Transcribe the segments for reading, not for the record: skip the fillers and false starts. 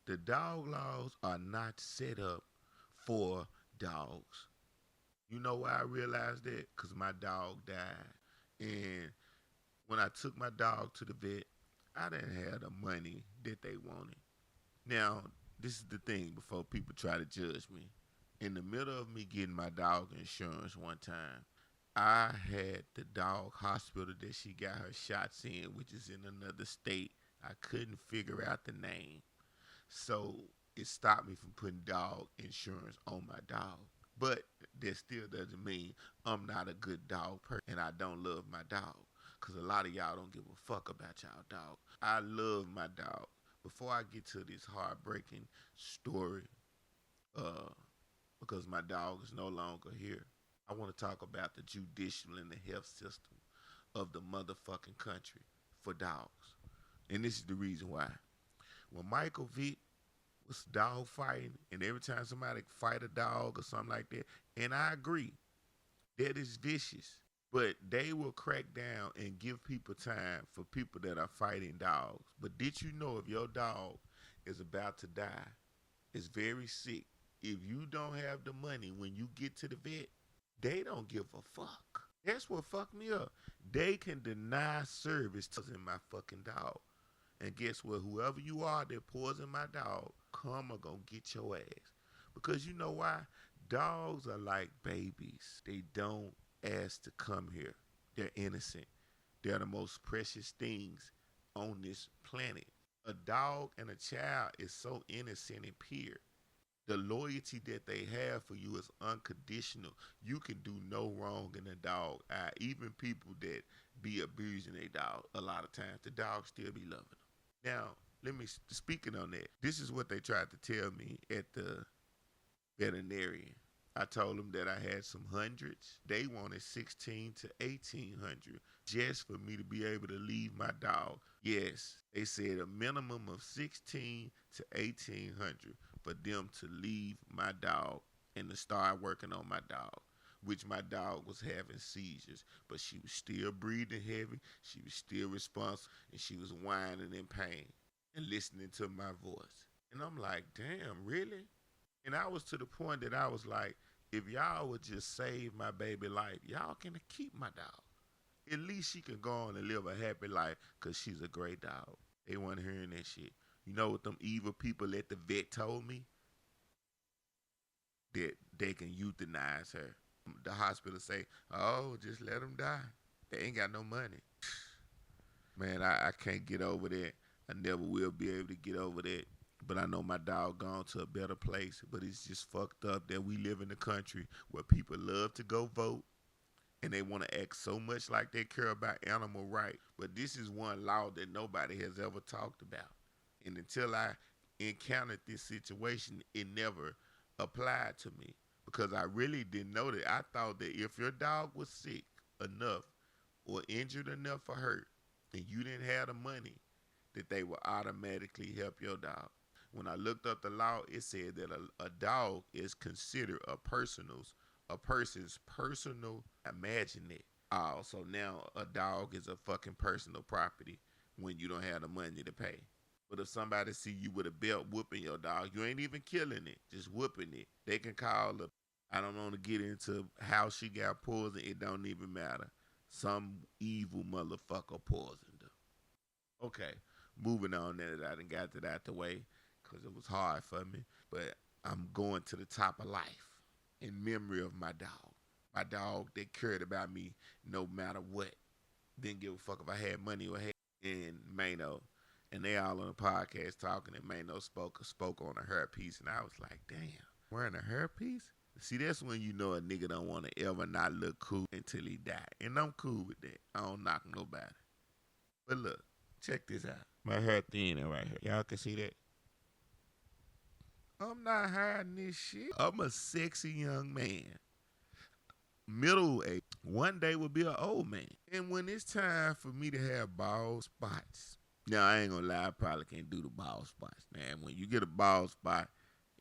The dog laws are not set up for dogs. You know why I realized that? Because my dog died. And when I took my dog to the vet, I didn't have the money that they wanted. Now, this is the thing before people try to judge me. In the middle of me getting my dog insurance one time, I had the dog hospital that she got her shots in, which is in another state. I couldn't figure out the name. So it stopped me from putting dog insurance on my dog. But that still doesn't mean I'm not a good dog person and I don't love my dog. Because a lot of y'all don't give a fuck about y'all dog. I love my dog. Before I get to this heartbreaking story, uh, because my dog is no longer here, I want to talk about the judicial and the health system of the motherfucking country for dogs. And this is the reason why. When Michael Vick was dog fighting, and every time somebody fight a dog or something like that, and I agree, that is vicious. But they will crack down and give people time for people that are fighting dogs. But did you know if your dog is about to die, is very sick, if you don't have the money when you get to the vet, they don't give a fuck. That's what fucked me up. They can deny service to my fucking dog. And guess what? Whoever you are that poison my dog, karma gonna get your ass. Because you know why? Dogs are like babies. They don't ask to come here. They're innocent. They're the most precious things on this planet. A dog and a child is so innocent and pure. The loyalty that they have for you is unconditional. You can do no wrong in a dog eye. Even people that be abusing a dog, a lot of times the dog still be loving them. Now, let me speaking on that. This is what they tried to tell me at the veterinarian. I told them that I had some hundreds. They wanted 16 to 1800 just for me to be able to leave my dog. Yes, they said a minimum of 16 to 1800 for them to leave my dog and to start working on my dog. Which my dog was having seizures, but she was still breathing heavy. She was still responsive, and she was whining in pain and listening to my voice. And I'm like, damn, really? And I was to the point that I was like, if y'all would just save my baby life, y'all can keep my dog. At least she can go on and live a happy life because she's a great dog. They weren't hearing that shit. You know what them evil people at the vet told me? That they can euthanize her. The hospital say, oh, just let them die. They ain't got no money. Man, I can't get over that. I never will be able to get over that. But I know my dog gone to a better place. But it's just fucked up that we live in a country where people love to go vote and they want to act so much like they care about animal rights. But this is one law that nobody has ever talked about. And until I encountered this situation, it never applied to me because I really didn't know that. I thought that if your dog was sick enough or injured enough or hurt and you didn't have the money, that they would automatically help your dog. When I looked up the law, it said that a dog is considered a person's personal. Imagine it. Oh, so now a dog is a fucking personal property when you don't have the money to pay. But if somebody see you with a belt whooping your dog, you ain't even killing it, just whooping it. They can call up. I don't want to get into how she got poisoned. It don't even matter. Some evil motherfucker poisoned her. Okay, moving on now that I done got that out the way because it was hard for me. But I'm going to the top of life in memory of my dog. My dog that cared about me no matter what. Didn't give a fuck if I had money or had. And Mano, and they all on the podcast talking, and Mano spoke on a hair piece, and I was like, damn, wearing a hair piece? See, that's when you know a nigga don't want to ever not look cool until he die. And I'm cool with that. I don't knock nobody. But look, check this out. My hair thinning right here. Y'all can see that? I'm not hiding this shit. I'm a sexy young man. Middle age. One day will be an old man. And when it's time for me to have bald spots. Now, I ain't gonna lie, I probably can't do the bald spots. Man, when you get a bald spot,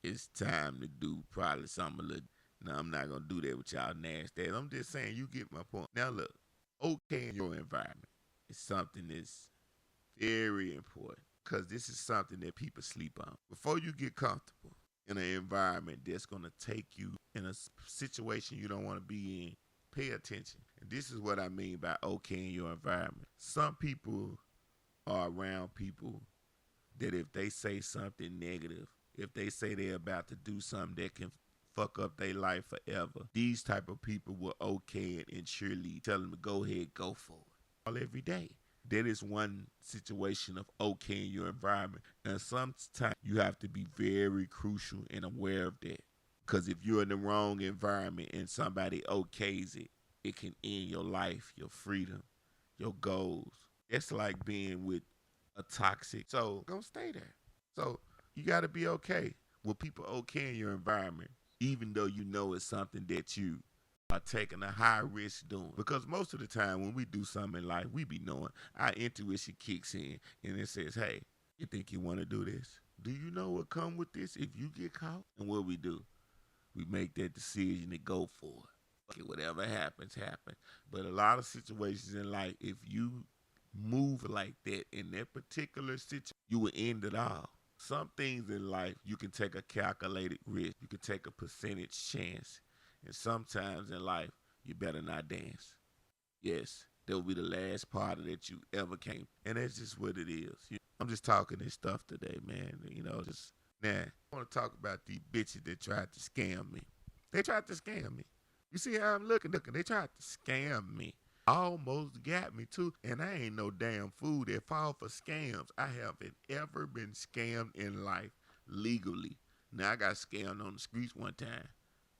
it's time to do probably something a little. Now, I'm not gonna do that with y'all nasty. I'm just saying, you get my point. Now, look, okay in your environment is something that's very important. because this is something that people sleep on. Before you get comfortable in an environment that's going to take you in a situation you don't want to be in, pay attention. And this is what I mean by okay in your environment. Some people are around people that if they say something negative, if they say they're about to do something that can fuck up their life forever, these type of people will okay it and surely tell them to go ahead, go for it. All every day. That is one situation of okay in your environment. And sometimes you have to be very crucial and aware of that. Because if you're in the wrong environment and somebody okays it, it can end your life, your freedom, your goals. It's like being with a toxic. So don't stay there. So you got to be okay with people okay in your environment, even though you know it's something that you are taking a high risk doing. Because most of the time when we do something in life, we be knowing our intuition kicks in and it says, hey, you think you want to do this? Do you know what come with this if you get caught? And what we do, we make that decision to go for it. Okay, whatever happens, happens. But a lot of situations in life, if you move like that in that particular situation, you will end it all. Some things in life, you can take a calculated risk. You can take a percentage chance. And sometimes in life, you better not dance. Yes, that will be the last party that you ever came. And that's just what it is. I'm just talking this stuff today, man. Just now, I want to talk about these bitches that tried to scam me. They tried to scam me. You see how I'm looking? They tried to scam me. Almost got me too. And I ain't no damn fool that fall for scams. I haven't ever been scammed in life legally. Now, I got scammed on the streets one time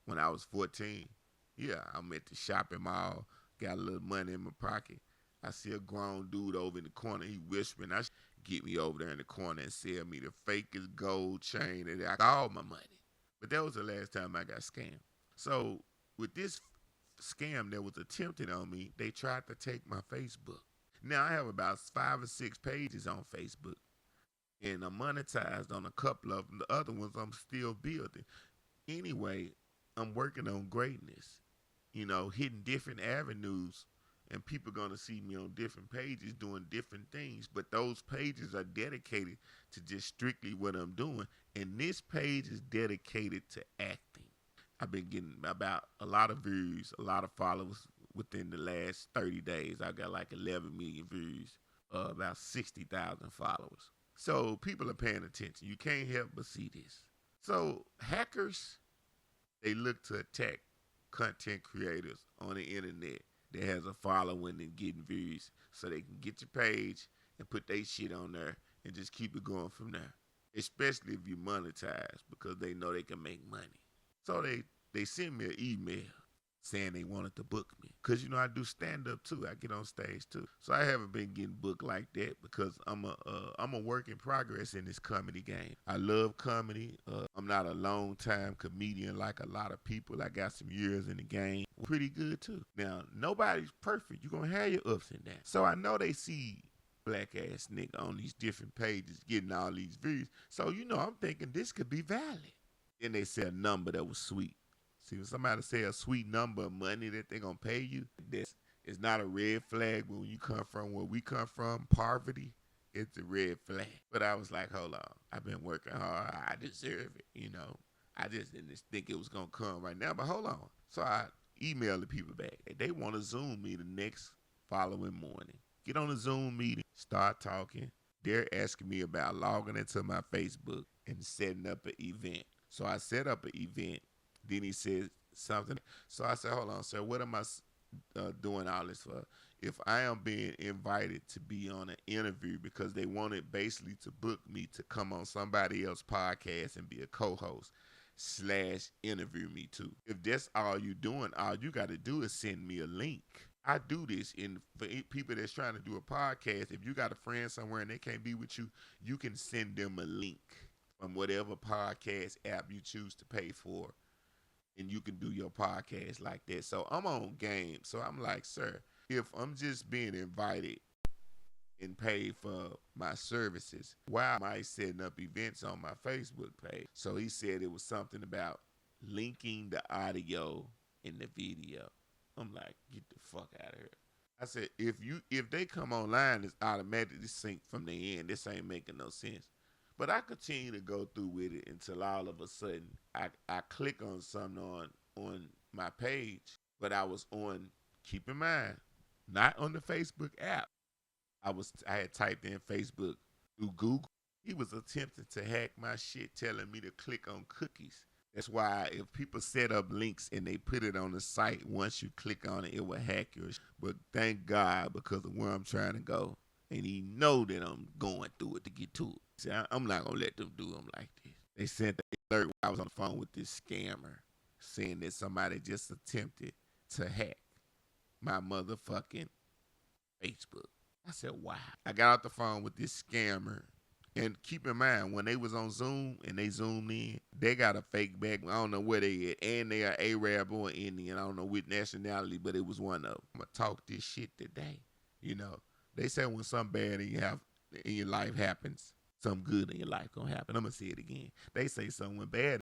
when I was 14. Yeah, I'm at the shopping mall, got a little money in my pocket. I see a grown dude over in the corner. He whispering, get me over there in the corner and sell me the fakest gold chain that I got all my money. But that was the last time I got scammed. So with this scam that was attempted on me, they tried to take my Facebook. Now I have about 5 or 6 pages on Facebook, and I'm monetized on a couple of them. The other ones I'm still building. Anyway, I'm working on greatness, hitting different avenues, and people gonna see me on different pages doing different things. But those pages are dedicated to just strictly what I'm doing, and this page is dedicated to acting. I've been getting about a lot of views, a lot of followers within the last 30 days. I got like 11 million views, about 60,000 followers. So people are paying attention. You can't help but see this. So hackers, they look to attack content creators on the internet that has a following and getting views so they can get your page and put their shit on there and just keep it going from there. Especially if you monetize, because they know they can make money. So they sent me an email saying they wanted to book me. Because, I do stand-up too. I get on stage too. So I haven't been getting booked like that because I'm a work in progress in this comedy game. I love comedy. I'm not a long-time comedian like a lot of people. I got some years in the game. Pretty good too. Now, nobody's perfect. You're going to have your ups and downs. So I know they see black-ass nigga on these different pages getting all these views. So, I'm thinking this could be valid. Then they said a number that was sweet. See, when somebody say a sweet number of money that they're going to pay you, this is not a red flag. But when you come from where we come from, poverty, it's a red flag. But I was like, hold on. I've been working hard. I deserve it, I just didn't think it was going to come right now. But hold on. So I emailed the people back. They want to Zoom me the next following morning. Get on a Zoom meeting, start talking. They're asking me about logging into my Facebook and setting up an event. So I set up an event. Then he said something. So I said, hold on, sir, what am I doing all this for? If I am being invited to be on an interview because they wanted basically to book me to come on somebody else's podcast and be a co-host / interview me too. If that's all you doing, all you got to do is send me a link. I do this, and for people that's trying to do a podcast, if you got a friend somewhere and they can't be with you, you can send them a link from whatever podcast app you choose to pay for, and you can do your podcast like that. So I'm on game. So I'm like, sir, if I'm just being invited and paid for my services, why am I setting up events on my Facebook page? So he said it was something about linking the audio in the video. I'm like, get the fuck out of here. I said, if they come online, it's automatically synced from the end. This ain't making no sense. But I continue to go through with it until all of a sudden I click on something on my page, but I was on, keep in mind, not on the Facebook app. I had typed in Facebook through Google. He was attempting to hack my shit, telling me to click on cookies. That's why if people set up links and they put it on the site, once you click on it, it will hack your. But thank God, because of where I'm trying to go, and he know that I'm going through it to get to it. See, I'm not gonna let them do them like this. They sent the alert while I was on the phone with this scammer, saying that somebody just attempted to hack my motherfucking Facebook. I said, wow. I got off the phone with this scammer. And keep in mind, when they was on Zoom and they zoomed in, they got a fake back. I don't know where they at. And they are Arab or Indian. I don't know which nationality, but it was one of them. I'm going to talk this shit today. You know, they say when something bad in your life happens, something good in your life going to happen. I'm going to say it again. They say something bad